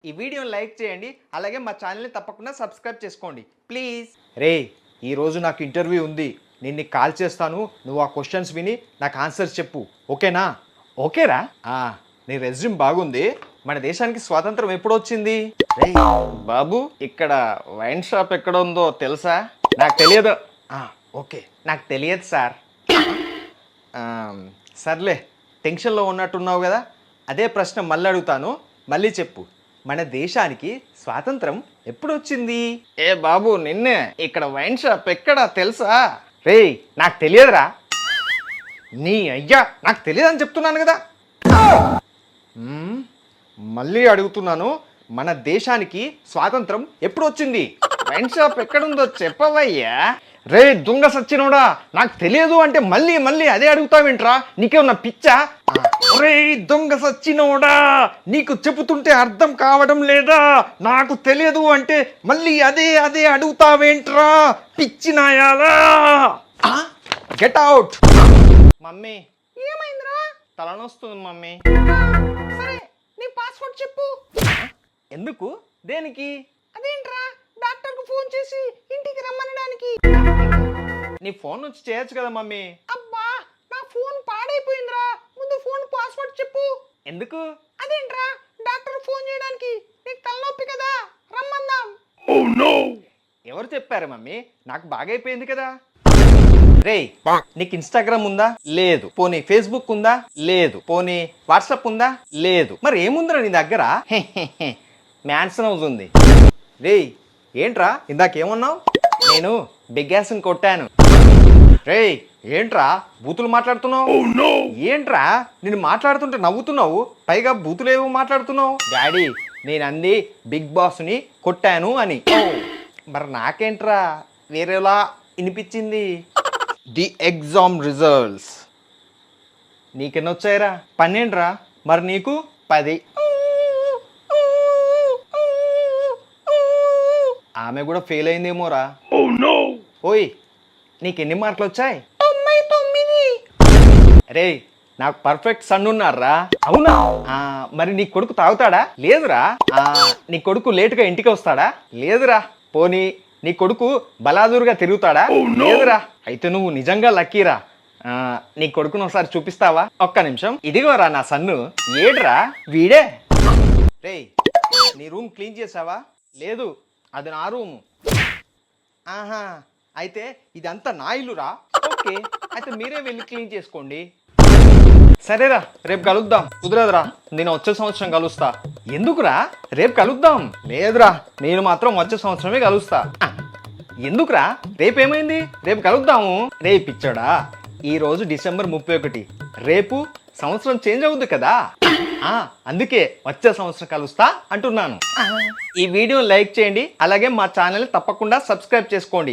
ఈ వీడియోని లైక్ చేయండి, అలాగే మా ఛానల్ని తప్పకుండా సబ్స్క్రైబ్ చేసుకోండి ప్లీజ్. రే, ఈరోజు నాకు ఇంటర్వ్యూ ఉంది, నేను నీకు కాల్ చేస్తాను, నువ్వు ఆ క్వశ్చన్స్ విని నాకు ఆన్సర్స్ చెప్పు, ఓకేనా? ఓకేరా. నీ రెజ్యూమ్ బాగుంది. మన దేశానికి స్వాతంత్రం ఎప్పుడు వచ్చింది? రేయ్ బాబు, ఇక్కడ వైన్ షాప్ ఎక్కడ ఉందో తెలుసా? నాకు తెలియదు. ఓకే, నాకు తెలియదు సార్. సర్లే, టెన్షన్లో ఉన్నట్టున్నావు కదా, అదే ప్రశ్న మళ్ళీ అడుగుతాను, మళ్ళీ చెప్పు. మన దేశానికి స్వాతంత్రం ఎప్పుడు వచ్చింది? ఏ బాబు, నిన్నే ఇక్కడ వైన్ షాప్ ఎక్కడ తెలుసా? రేయ్ నాకు తెలియదురా. నీ అయ్యా, నాకు తెలియదని చెప్తున్నాను కదా. మళ్ళీ అడుగుతున్నాను, మన దేశానికి స్వాతంత్రం ఎప్పుడు వచ్చింది? వైన్ షాప్ ఎక్కడుందో చెప్పవయ్యా. రే దొంగ సచ్చినోడా, నాకు తెలియదు అంటే మళ్ళీ మళ్ళీ అదే అడుగుతావేంట్రా? నీకేమన్నా పిచ్చా? రే దొంగ సచ్చినోడా, నీకు చెబుతుంటే అర్థం కావడం లేదా? నాకు తెలియదు అంటే మళ్ళీ అదే అదే అడుగుతావేంట్రా? పిచ్చినాయాలా? Get out. మమ్మీ, ఏమైందిరా? తలనొస్తుంది మమ్మీ. సరే, నీ పాస్వర్డ్ చెప్పు. ఎందుకు? దేనికి? అదేంట్రా, డాక్టర్కు ఫోన్ చేసి ఇంటికి రమ్మనడానికి. నీ ఫోన్ నుంచి చేయొచ్చు కదా మమ్మీ. అబ్బా, నా ఫోన్ పాడైపోయిందిరా, ముందు ఫోన్ పాస్వర్డ్ చెప్పు. ఎందుకు? అదేంట్రా, డాక్టర్ ఫోన్ చేయడానికి, నీకు తలనొప్పి కదా, రమ్మందాం. ఎవరు చెప్పారు మమ్మీ? నాకు బాగైపోయింది కదా. రేయ్, నీకు ఇన్స్టాగ్రామ్ ఉందా? లేదు. పోనీ ఫేస్బుక్ ఉందా? లేదు. పోనీ వాట్సాప్ ఉందా? లేదు. మరి ఏముందిరా నీ దగ్గర? మ్యాన్సన్ హౌస్ ఉంది. రేయ్, ఏంట్రా ఇందాకేమన్నావు? నేను బిగ్ గ్యాస్ని కొట్టాను. రేయ్, ఏంట్రా బూతులు మాట్లాడుతున్నావు? ఏంట్రా నేను మాట్లాడుతుంటే నవ్వుతున్నావు, పైగా బూతులేవో మాట్లాడుతున్నావు? డాడీ, నేను అంది బిగ్ బాస్ని కొట్టాను అని. మరి నాకేంట్రా వేరేలా వినిపించింది? The exam results. నీకెన్ని వచ్చాయిరా? 12 రా. మరి నీకు? 10. ఆమె కూడా ఫెయిల్ అయిందేమోరా. ఓయ్, నీకెన్ని మార్కులు వచ్చాయి? 99. రే, నాకు పర్ఫెక్ట్ సన్ ఉన్నారా? అవునా? మరి నీ కొడుకు తాగుతాడా? లేదురా. నీ కొడుకు లేటుగా ఇంటికి వస్తాడా? లేదురా. పోనీ నీ కొడుకు బలాదూరుగా తిరుగుతాడా? లేదురా. అయితే నువ్వు నిజంగా లక్కీరా. నీ కొడుకును ఒకసారి చూపిస్తావా? ఒక్క నిమిషం. ఇదిగోరా నా సన్ను. ఏడ్రా వీడే. రేయ్, నీ రూమ్ క్లీన్ చేసావా? లేదు, అది నా రూము. ఆహా, అయితే ఇదంతా నా ఇల్లురా. ఓకే, అయితే మీరే వెళ్ళి క్లీన్ చేసుకోండి. సరేరా, రేపు కలుద్దాం. కుదరదురా, నేను వచ్చే సంవత్సరం కలుస్తా. ఎందుకురా? రేపు కలుద్దాం. లేదురా, నేను మాత్రం వచ్చే సంవత్సరమే కలుస్తా. ఎందుకురా? రేపేమైంది? రేపు కలుద్దాము. రేపు పిచ్చోడా, ఈరోజు డిసెంబర్ 31, రేపు సంవత్సరం చేంజ్ అవుద్ది కదా, అందుకే వచ్చే సంవత్సరం కలుస్తా అంటున్నాను. ఈ వీడియో లైక్ చేయండి, అలాగే మా ఛానల్ని తప్పకుండా సబ్స్క్రైబ్ చేసుకోండి